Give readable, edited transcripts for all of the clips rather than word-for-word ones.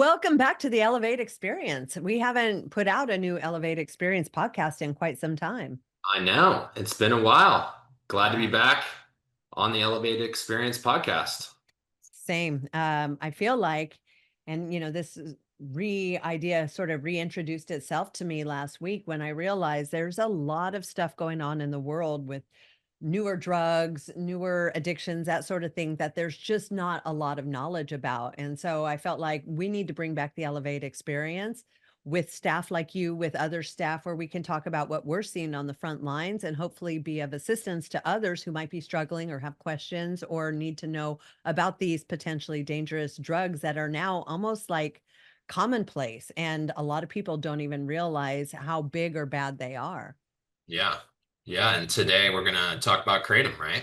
Welcome back to the Elevate Experience. We haven't put out a new Elevate Experience podcast in quite some time. I know. It's been a while. Glad to be Yeah. back on the Elevated Experience podcast. Same. I feel like, and this idea sort of reintroduced itself to me last week when I realized there's a lot of stuff going on in the world with newer drugs, newer addictions, that sort of thing that there's just not a lot of knowledge about. And so I felt like we need to bring back the Elevate experience with staff like you, with other staff, where we can talk about what we're seeing on the front lines and hopefully be of assistance to others who might be struggling or have questions or need to know about these potentially dangerous drugs that are now almost like commonplace. And a lot of people don't even realize how big or bad they are. Yeah. Yeah. And today we're going to talk about Kratom, right?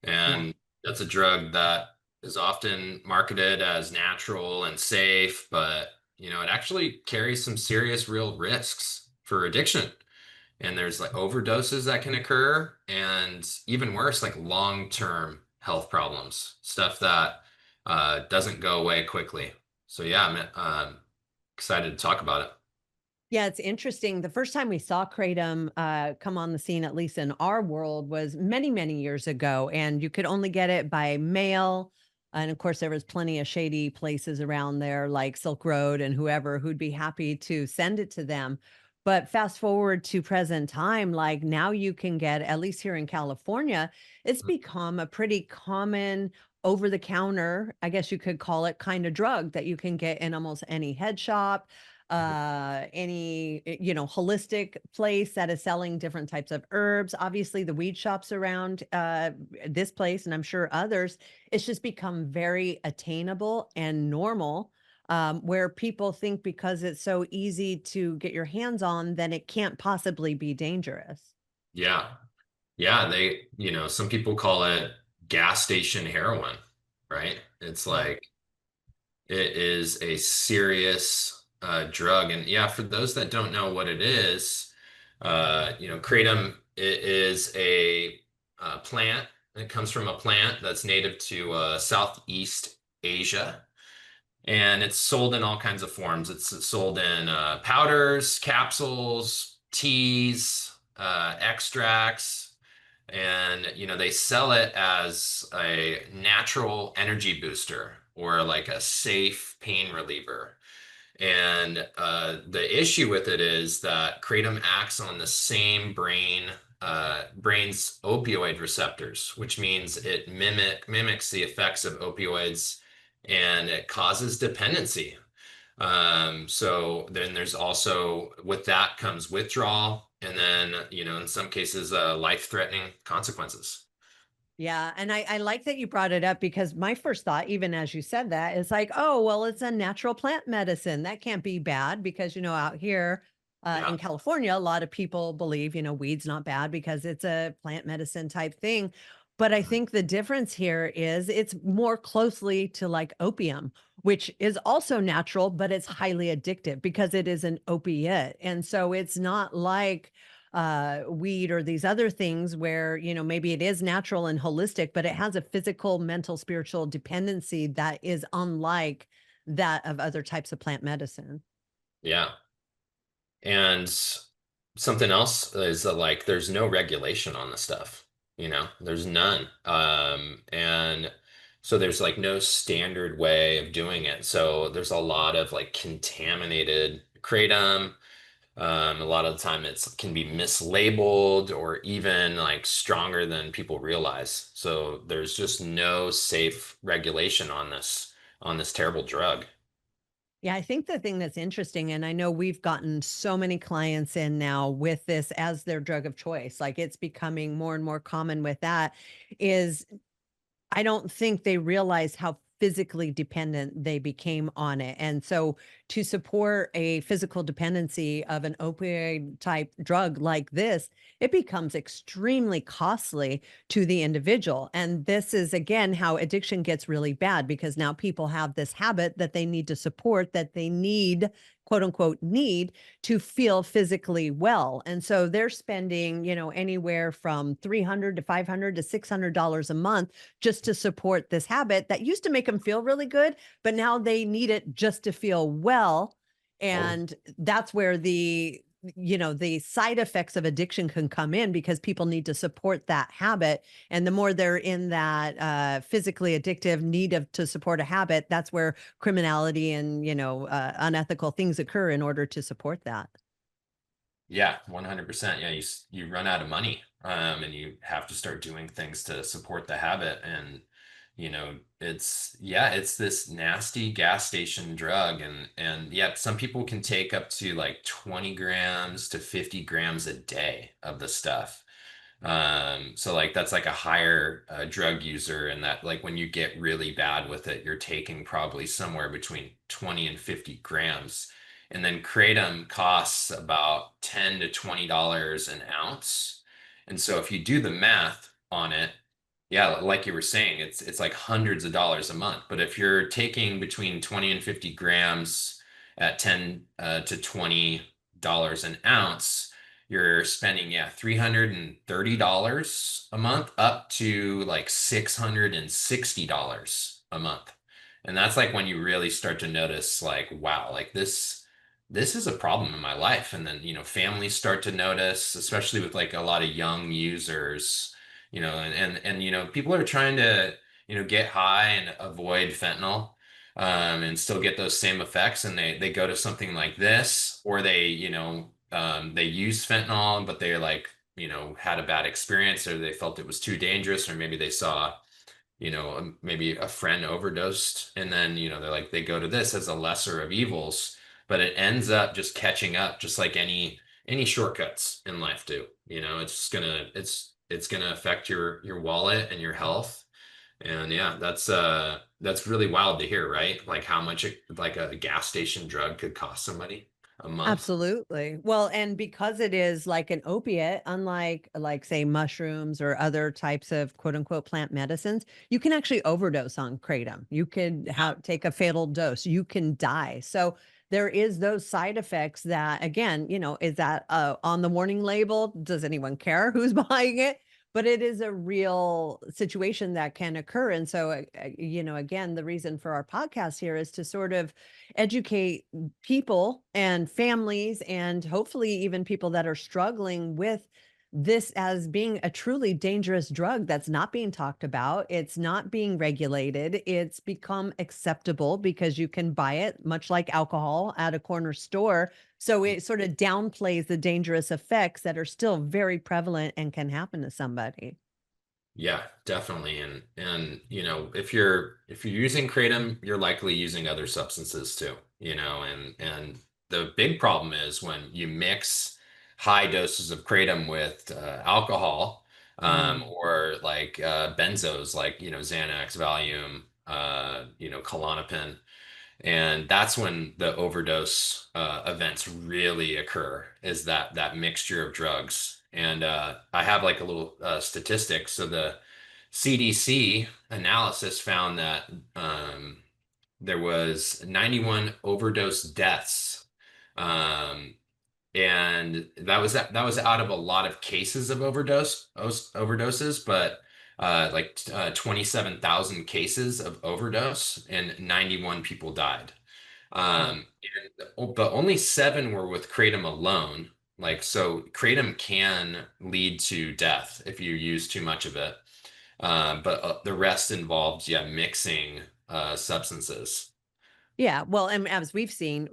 Yeah. And that's a drug that is often marketed as natural and safe, but it actually carries some serious real risks for addiction. And there's like overdoses that can occur, and even worse, like long-term health problems, stuff that doesn't go away quickly. So yeah, I'm excited to talk about it. Yeah, it's interesting. The first time we saw Kratom come on the scene, at least in our world, was many, many years ago, and you could only get it by mail. And of course, there was plenty of shady places around there, like Silk Road and whoever, who'd be happy to send it to them. But fast forward to present time, like now you can get, at least here in California, it's become a pretty common over the counter, I guess you could call it, kind of drug that you can get in almost any head shop, any holistic place that is selling different types of herbs. Obviously the weed shops around this place, and I'm sure others, it's just become very attainable and normal, where people think because it's so easy to get your hands on, then it can't possibly be dangerous. Yeah. Yeah, some people call it gas station heroin, right? It's Yeah. like it is a serious drug. And yeah, for those that don't know what it is, kratom is a plant. It comes from a plant that's native to Southeast Asia, and it's sold in all kinds of forms. It's sold in powders, capsules, teas, extracts, and they sell it as a natural energy booster or like a safe pain reliever. And the issue with it is that kratom acts on the same brain's opioid receptors, which means it mimics the effects of opioids, and it causes dependency. So then there's also, with that comes withdrawal, and then in some cases life-threatening consequences. Yeah, and I like that you brought it up because my first thought, even as you said that, is like, oh, well, it's a natural plant medicine. That can't be bad because, out here Yeah. in California, a lot of people believe, weed's not bad because it's a plant medicine type thing. But I Mhm. think the difference here is it's more closely to like opium, which is also natural, but it's highly addictive because it is an opiate. And so it's not like weed or these other things where, maybe it is natural and holistic, but it has a physical, mental, spiritual dependency that is unlike that of other types of plant medicine. Yeah. And something else is that like there's no regulation on the stuff, there's none. And so there's like no standard way of doing it. So there's a lot of like contaminated kratom. A lot of the time it can be mislabeled or even like stronger than people realize. So there's just no safe regulation on this terrible drug. Yeah, I think the thing that's interesting, and I know we've gotten so many clients in now with this as their drug of choice, like it's becoming more and more common with that, is I don't think they realize how physically dependent they became on it. And so to support a physical dependency of an opioid type drug like this, it becomes extremely costly to the individual. And this is again how addiction gets really bad because now people have this habit that they need to support, that they need quote unquote need to feel physically well. And so they're spending, anywhere from 300 to 500 to $600 a month just to support this habit that used to make them feel really good, but now they need it just to feel well. Oh, And that's where the side effects of addiction can come in, because people need to support that habit. And the more they're in that physically addictive need to support a habit, that's where criminality and unethical things occur in order to support that. yeah, 100%. Yeah, you run out of money, and you have to start doing things to support the habit. And it's this nasty gas station drug, and yeah, some people can take up to like 20 grams to 50 grams a day of the stuff. So like that's like a higher drug user, and that like when you get really bad with it, you're taking probably somewhere between 20 and 50 grams. And then Kratom costs about $10 to $20 an ounce. And so if you do the math on it, yeah, like you were saying, it's like hundreds of dollars a month. But if you're taking between 20 and 50 grams at 10 to $20 an ounce, you're spending, yeah, $330 a month up to like $660 a month. And that's like when you really start to notice like, wow, like this is a problem in my life. And then, families start to notice, especially with like a lot of young users, and people are trying to, get high and avoid fentanyl, and still get those same effects. And they go to something like this, or they use fentanyl, but they like, had a bad experience, or they felt it was too dangerous, or maybe they saw, maybe a friend overdosed, and then, they're like, they go to this as a lesser of evils, but it ends up just catching up, just like any shortcuts in life do. It's gonna affect your wallet and your health. And yeah, that's really wild to hear, right? Like how much like a gas station drug could cost somebody a month. Absolutely. Well, and because it is like an opiate, unlike like say mushrooms or other types of quote unquote plant medicines, you can actually overdose on kratom. You could take a fatal dose. You can die. So there is those side effects that, again, is that on the warning label? Does anyone care who's buying it? But it is a real situation that can occur. And so, again, the reason for our podcast here is to sort of educate people and families, and hopefully even people that are struggling with this as being a truly dangerous drug that's not being talked about. It's not being regulated. It's become acceptable because you can buy it, much like alcohol, at a corner store. So it sort of downplays the dangerous effects that are still very prevalent and can happen to somebody. Yeah, definitely. And if you're using kratom, you're likely using other substances too, and the big problem is when you mix high doses of kratom with alcohol, Mm. or like benzos like, Xanax, Valium, Klonopin. And that's when the overdose events really occur, is that mixture of drugs. And I have like a little statistic. So the CDC analysis found that there was 91 overdose deaths, um, and that was out of a lot of cases of overdoses, but 27,000 cases of overdose, and 91 people died. Wow. But only seven were with kratom alone. Like, so kratom can lead to death if you use too much of it. But the rest involves, yeah, mixing substances. Yeah, well, and as we've seen,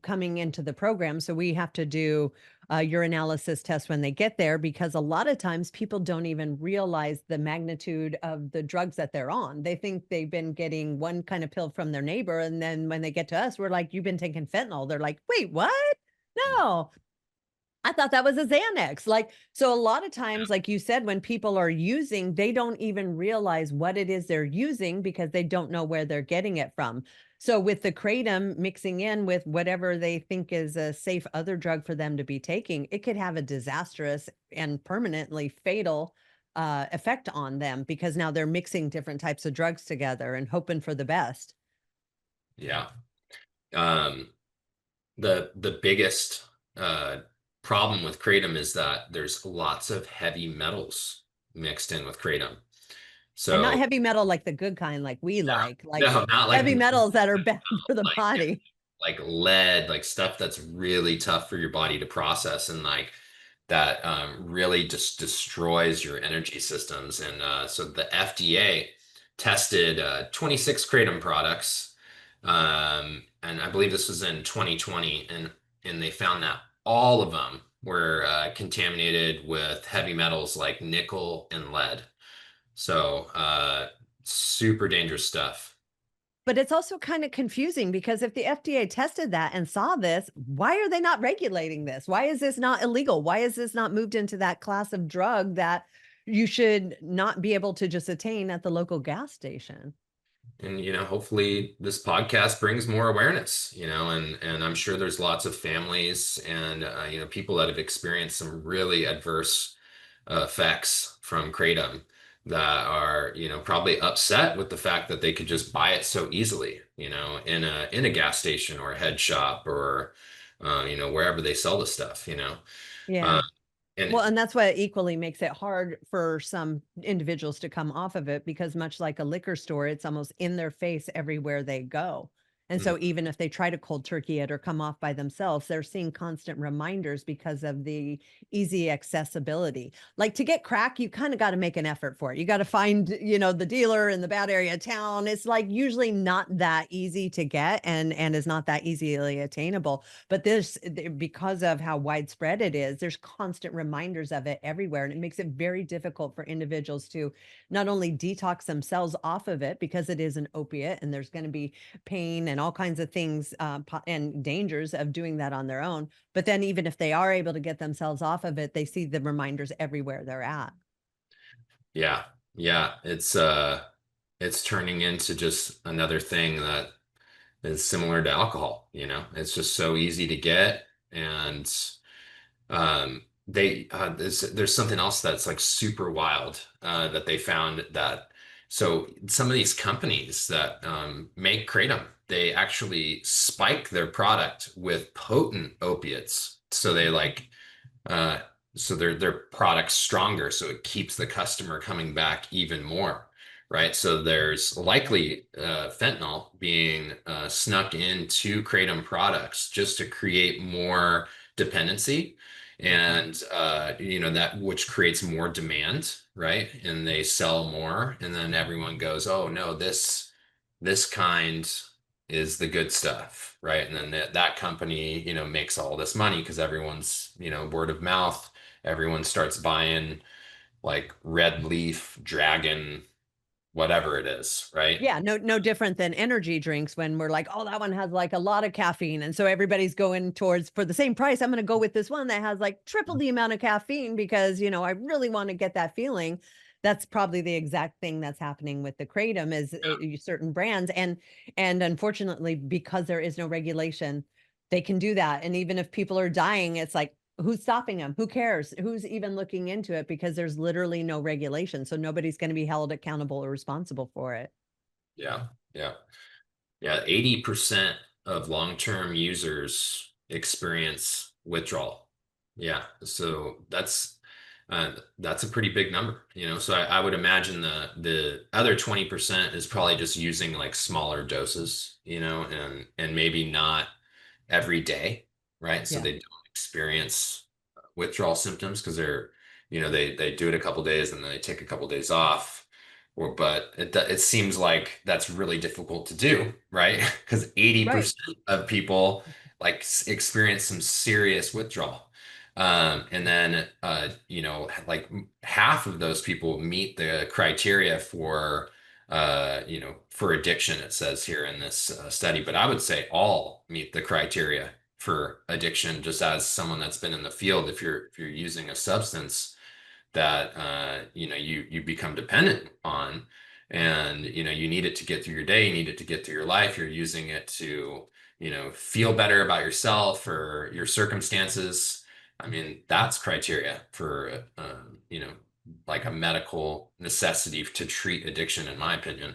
coming into the program, so we have to do urinalysis tests when they get there, because a lot of times people don't even realize the magnitude of the drugs that they're on. They think they've been getting one kind of pill from their neighbor, and then when they get to us, we're like, "You've been taking fentanyl." They're like, "Wait, what? No, I thought that was a Xanax." Like, so a lot of times, like you said, when people are using, they don't even realize what it is they're using because they don't know where they're getting it from. So with the kratom mixing in with whatever they think is a safe other drug for them to be taking, it could have a disastrous and permanently fatal effect on them, because now they're mixing different types of drugs together and hoping for the best. Yeah. Um, The biggest problem with kratom is that there's lots of heavy metals mixed in with kratom. And not So heavy metal like the good kind, like we no, like no, not like heavy metals that are bad for the like body. lead, like stuff that's really tough for your body to process, and like that really just destroys your energy systems. And so the FDA tested 26 kratom products, and I believe this was in 2020, and they found that all of them were contaminated with heavy metals like nickel and lead. So super dangerous stuff. But it's also kind of confusing because if the FDA tested that and saw this, why are they not regulating this? Why is this not illegal? Why is this not moved into that class of drug that you should not be able to just attain at the local gas station? And hopefully this podcast brings more awareness, and I'm sure there's lots of families and people that have experienced some really adverse effects from kratom that are probably upset with the fact that they could just buy it so easily, in a gas station or a head shop or wherever they sell the stuff, Yeah. uh, and Well, and that's what equally makes it hard for some individuals to come off of it because much like a liquor store, it's almost in their face everywhere they go. And so even if they try to cold turkey it or come off by themselves, they're seeing constant reminders because of the easy accessibility. Like to get crack, you kind of got to make an effort for it. You got to find, the dealer in the bad area of town. It's like usually not that easy to get and is not that easily attainable. But because of how widespread it is, there's constant reminders of it everywhere. And it makes it very difficult for individuals to not only detox themselves off of it because it is an opiate and there's going to be pain and all kinds of things and dangers of doing that on their own. But then, even if they are able to get themselves off of it, they see the reminders everywhere they're at. yeah, yeah, it's turning into just another thing that is similar to alcohol, it's just so easy to get. And there's something else that's like super wild that they found that so some of these companies that make kratom, they actually spike their product with potent opiates. So they like uh, so their product's stronger, so it keeps the customer coming back even more, right? So there's likely fentanyl being snuck into kratom products just to create more dependency, and that which creates more demand, right? And they sell more, and then everyone goes, "Oh no, this kind is the good stuff," right? And then that company, makes all this money because everyone's, word of mouth, everyone starts buying like red leaf, dragon, whatever it is, right? Yeah, no different than energy drinks when we're like, "Oh, that one has, like, a lot of caffeine," and so everybody's going towards for the same price, I'm gonna go with this one that has, like, triple the amount of caffeine because, I really wanna get that feeling. That's probably the exact thing that's happening with the kratom is, certain brands, and unfortunately, because there is no regulation, they can do that, and even if people are dying, it's like, who's stopping them? Who cares? Who's even looking into it? Because there's literally no regulation, so nobody's gonna be held accountable or responsible for it. Yeah, yeah, yeah. 80% of long-term users experience withdrawal. Yeah, so that's a pretty big number, So I would imagine the other 20% is probably just using like smaller doses, and maybe not every day, right? So Yeah. they don't experience withdrawal symptoms because they do it a couple days and then they take a couple days off. But it seems like that's really difficult to do, right? Because Right. 80% of people like experience some serious withdrawal. And then like half of those people meet the criteria for addiction, it says here in this study, but I would say all meet the criteria for addiction, just as someone that's been in the field. If you're using a substance that you become dependent on, and you need it to get through your day, you need it to get through your life, you're using it to feel better about yourself or your circumstances. I mean, that's criteria for like a medical necessity to treat addiction, in my opinion.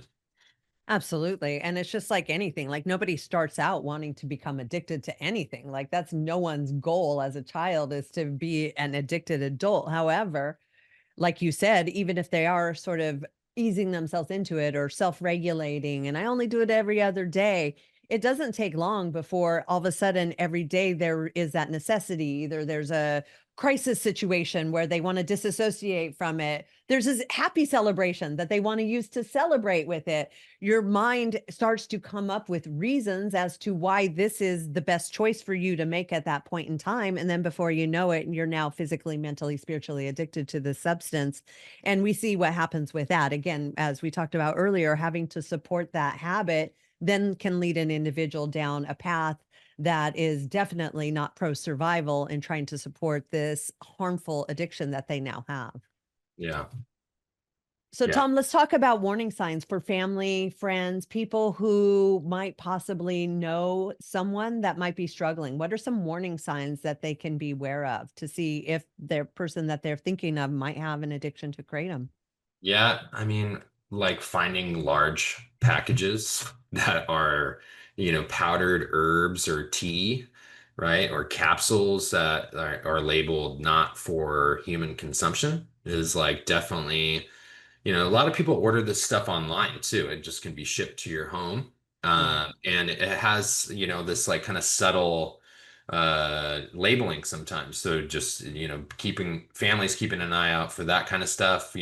Absolutely. And it's just like anything, like nobody starts out wanting to become addicted to anything. Like that's no one's goal as a child is to be an addicted adult. However, like you said, even if they are sort of easing themselves into it or self-regulating, and I only do it every other day, it doesn't take long before all of a sudden every day there is that necessity. Either there's a crisis situation where they want to disassociate from it. There's this happy celebration that they want to use to celebrate with it. Your mind starts to come up with reasons as to why this is the best choice for you to make at that point in time. And then before you know it, you're now physically, mentally, spiritually addicted to the substance. And we see what happens with that. Again, as we talked about earlier, having to support that habit then can lead an individual down a path that is definitely not pro survival and trying to support this harmful addiction that they now have. Yeah. So, Yeah. Tom, let's talk about warning signs for family, friends, people who might possibly know someone that might be struggling. What are some warning signs that they can be aware of to see if their person that they're thinking of might have an addiction to kratom? Yeah, I mean, like finding large packages that are, powdered herbs or tea, right? Or capsules that are labeled not for human consumption is like definitely, a lot of people order this stuff online too. It just can be shipped to your home. Yeah. And it has, this like kind of subtle labeling sometimes. So just, keeping families keeping an eye out for that kind of stuff,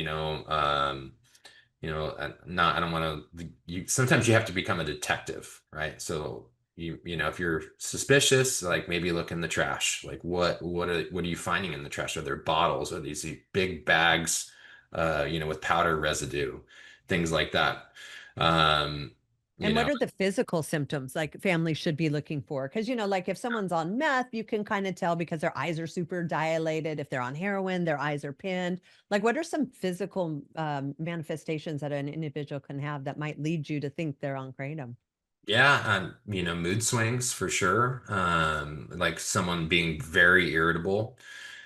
not I don't want to you sometimes you have to become a detective, right? So if you're suspicious, like maybe look in the trash. Like what are you finding in the trash? Are there bottles? Are these big bags with powder residue, things like that. Um, you And what know, are the physical symptoms like families should be looking for? Because, like if someone's on meth, you can kind of tell because their eyes are super dilated. If they're on heroin, their eyes are pinned. Like, what are some physical manifestations that an individual can have that might lead you to think they're on kratom? yeah, mood swings for sure. Like someone being very irritable.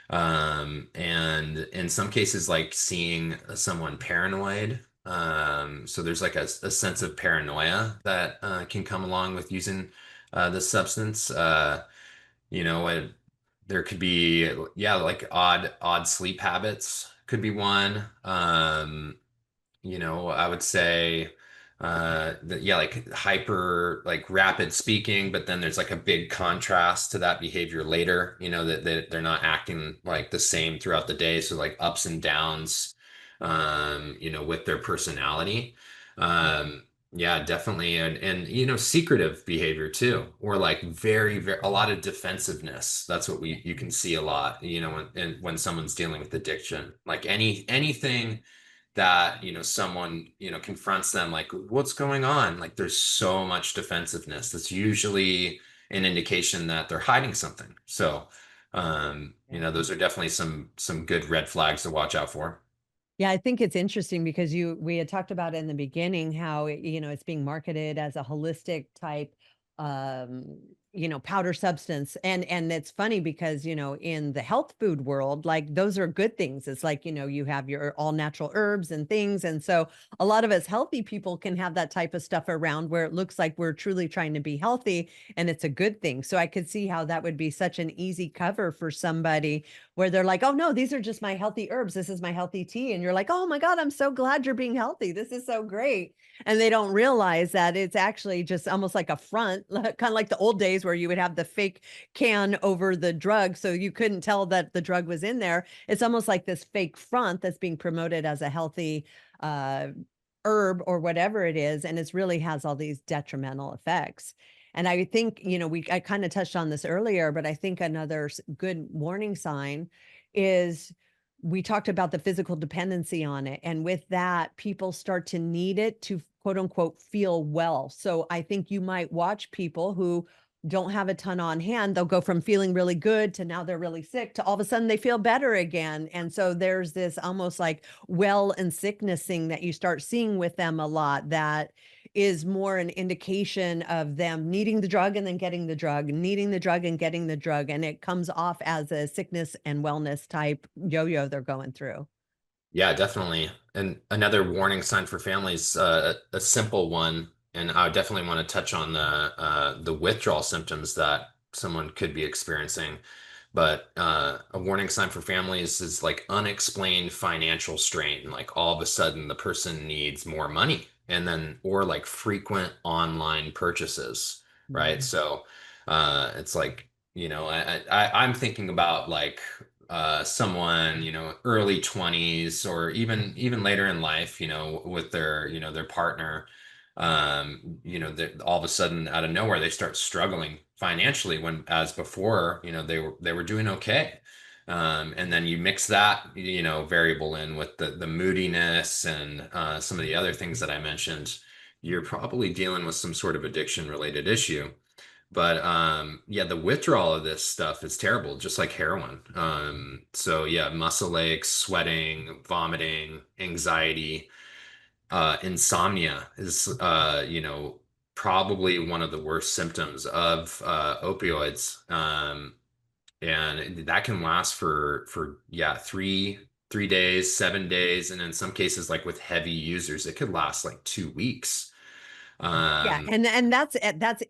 And in some cases, like seeing someone paranoid. So there's like a sense of paranoia that can come along with using the substance. And there could be, yeah, like odd sleep habits could be one. I would say that yeah, like hyper like rapid speaking, but then there's like a big contrast to that behavior later, that they're not acting like the same throughout the day. So like ups and downs with their personality. Yeah, definitely. And secretive behavior too, or like very, very a lot of defensive-ness. That's what you can see a lot, when someone's dealing with addiction. Like anything that someone confronts them like what's going on, like there's so much defensiveness. That's usually an indication that they're hiding something. So those are definitely some good red flags to watch out for. Yeah, I think it's interesting because we had talked about in the beginning how it's being marketed as a holistic type um powder substance, and it's funny because in the health food world, like those are good things. It's like you have your all natural herbs and things, and so a lot of us healthy people can have that type of stuff around where it looks like we're truly trying to be healthy, and it's a good thing. So I could see how that would be such an easy cover for somebody where they're like, "Oh no, these are just my healthy herbs. This is my healthy tea." And you're like, "Oh my God, I'm so glad you're being healthy. This is so great." And they don't realize that it's actually just almost like a front, kind of like the old days where you would have the fake can over the drug. So you couldn't tell that the drug was in there. It's almost like this fake front that's being promoted as a healthy uh, herb or whatever it is. And it really has all these detrimental effects. And I think, I kind of touched on this earlier, but I think another good warning sign is we talked about the physical dependency on it. And with that, people start to need it to quote unquote feel well. So I think you might watch people who don't have a ton on hand. They'll go from feeling really good to now they're really sick to all of a sudden they feel better again. And so there's this almost like well and sickness thing that you start seeing with them a lot that is more an indication of them needing the drug and then getting the drug, needing the drug and getting the drug. And it comes off as a sickness and wellness type yo-yo they're going through. Yeah, definitely. And another warning sign for families, a simple one And I definitely want to touch on the withdrawal symptoms that someone could be experiencing. But a warning sign for families is like unexplained financial strain. Like all of a sudden, the person needs more money, and then or like frequent online purchases, right? Mhm. So it's like, I'm thinking about like someone, early 20s or even later in life, with their, their partner, that all of a sudden out of nowhere they start struggling financially when as before, they were doing okay. And then you mix that, variable in with the moodiness and some of the other things that I mentioned, you're probably dealing with some sort of addiction related issue. But yeah, the withdrawal of this stuff is terrible, just like heroin. So yeah, muscle aches, sweating, vomiting, anxiety, insomnia is probably one of the worst symptoms of opioids. And that can last for yeah, three days, 7 days, and in some cases, like with heavy users, it could last like 2 weeks. Yeah, Um, and that's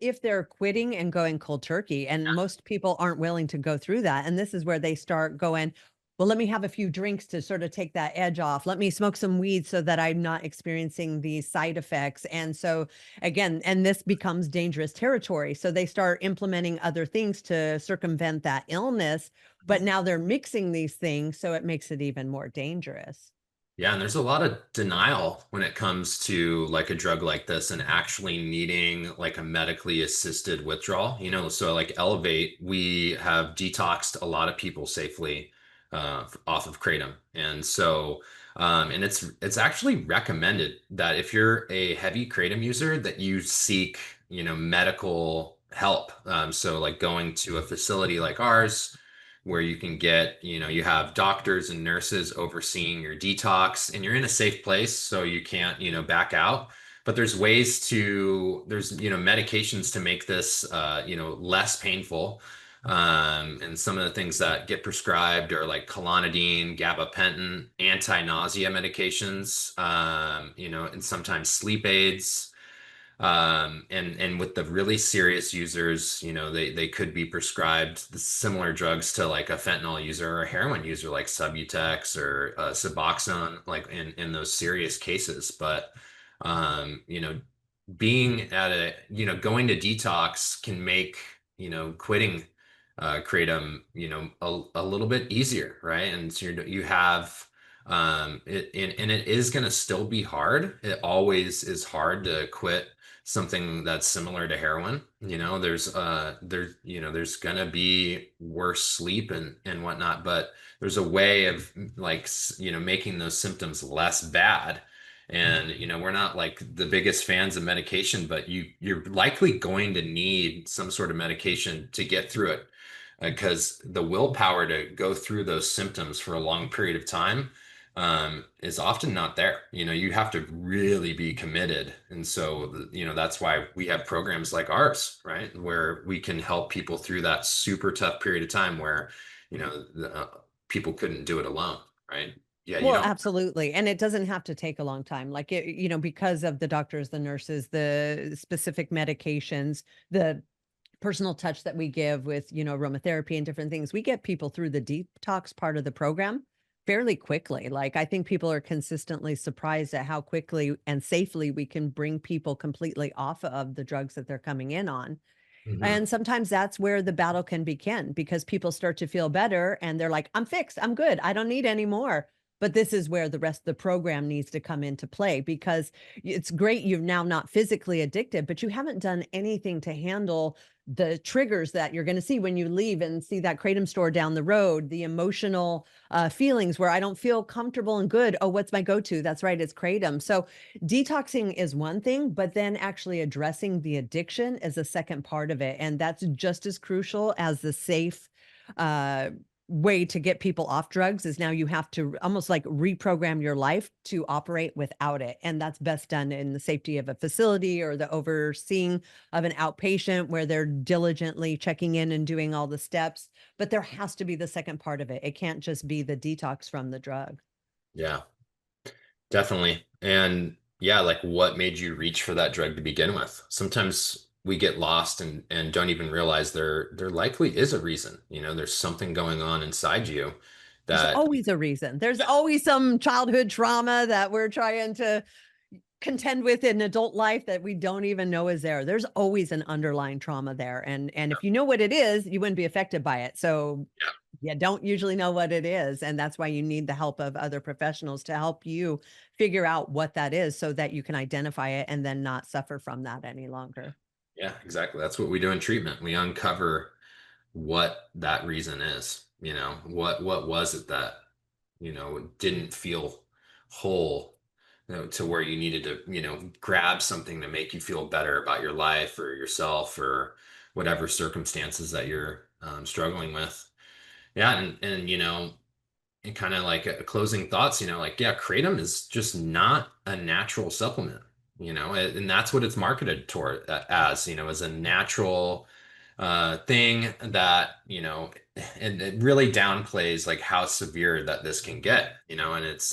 if they're quitting and going cold turkey, and most people aren't willing to go through that, and this is where they start going, "Well, let me have a few drinks to sort of take that edge off. Let me smoke some weed so that I'm not experiencing these side effects." And so, again, and this becomes dangerous territory, so they start implementing other things to circumvent that illness, but now they're mixing these things, so it makes it even more dangerous. Yeah, and there's a lot of denial when it comes to like a drug like this and actually needing like a medically assisted withdrawal. So like Elevate, we have detoxed a lot of people safely off of Kratom. And so and it's actually recommended that if you're a heavy Kratom user that you seek, medical help. So like going to a facility like ours where you can get, you have doctors and nurses overseeing your detox and you're in a safe place so you can't, back out. But there's, medications to make this, less painful. And some of the things that get prescribed are like Clonidine, gabapentin, anti-nausea medications, and sometimes sleep aids. And with the really serious users, they could be prescribed the similar drugs to like a fentanyl user or a heroin user, like Subutex or Suboxone, like in those serious cases. But being at going to detox can make, quitting kratom, a little bit easier, right? And so you have it and it is going to still be hard. It always is hard to quit something that's similar to heroin. There's gonna be worse sleep and whatnot, but there's a way of like making those symptoms less bad. And we're not like the biggest fans of medication, but you're likely going to need some sort of medication to get through it because the willpower to go through those symptoms for a long period of time is often not there. You have to really be committed. And so, that's why we have programs like ours, right? Where we can help people through that super tough period of time where, people couldn't do it alone, right? Yeah, you Well, don't. absolutely, and it doesn't have to take a long time, like, because of the doctors, the nurses, the specific medications, the personal touch that we give with, aromatherapy and different things, we get people through the detox part of the program fairly quickly. Like, I think people are consistently surprised at how quickly and safely we can bring people completely off of the drugs that they're coming in on. Mhm. And sometimes that's where the battle can begin because people start to feel better and they're like, I'm fixed. I'm good. I don't need any more. But this is where the rest of the program needs to come into play because it's great you're now not physically addicted, but you haven't done anything to handle the triggers that you're going to see when you leave and see that Kratom store down the road, the emotional feelings where I don't feel comfortable and good. Oh, what's my go to? That's right. It's Kratom. So detoxing is one thing, but then actually addressing the addiction is a second part of it. And that's just as crucial as the safe uh, way to get people off drugs is now you have to almost like reprogram your life to operate without it. And that's best done in the safety of a facility or the overseeing of an outpatient where they're diligently checking in and doing all the steps. But there has to be the second part of it. It can't just be the detox from the drug. Yeah, definitely. And yeah, like what made you reach for that drug to begin with? Sometimes we get lost and don't even realize there likely is a reason. There's something going on inside you There's that, always a reason. There's always some childhood trauma that we're trying to contend with in adult life that we don't even know is there. There's always an underlying trauma there. And if you know what it is, you wouldn't be affected by it. So yeah, you don't usually know what it is. And that's why you need the help of other professionals to help you figure out what that is so that you can identify it and then not suffer from that any longer. yeah, exactly. That's what we do in treatment. We uncover what that reason is. What was it that, didn't feel whole, to where you needed to, grab something to make you feel better about your life or yourself or whatever circumstances that you're struggling with. Yeah, and and kind of like closing thoughts, like yeah, kratom is just not a natural supplement, and that's what it's marketed toward as, as a natural thing that, and it really downplays like how severe that this can get, and it's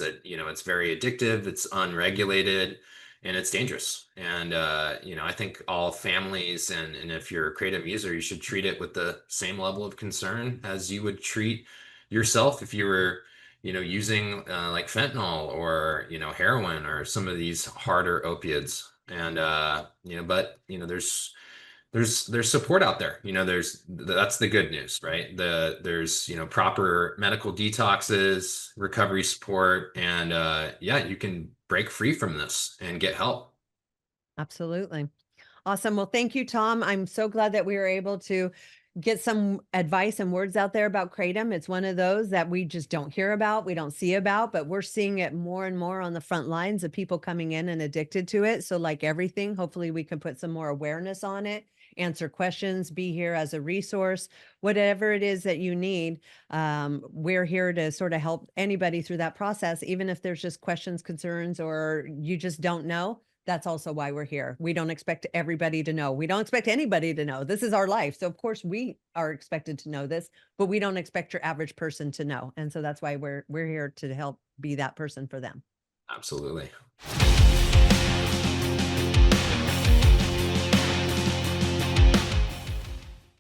very addictive, it's unregulated, and it's dangerous. And I think all families and if you're a kratom user, you should treat it with the same level of concern as you would treat yourself if you were, using like fentanyl or, heroin or some of these harder opiates. And but there's support out there. That's the good news, right? There's proper medical detoxes, recovery support, and yeah, you can break free from this and get help. Absolutely. Awesome. Well, thank you, Tom. I'm so glad that we were able to get some advice and words out there about kratom. It's one of those that we just don't hear about, we don't see about, but we're seeing it more and more on the front lines of people coming in and addicted to it. So, like everything, hopefully we can put some more awareness on it, answer questions, be here as a resource, whatever it is that you need. We're here to sort of help anybody through that process, even if there's just questions, concerns, or you just don't know. That's also why we're here. We don't expect everybody to know. We don't expect anybody to know. This is our life. So of course we are expected to know this, but we don't expect your average person to know. And so that's why we're here to help be that person for them. Absolutely.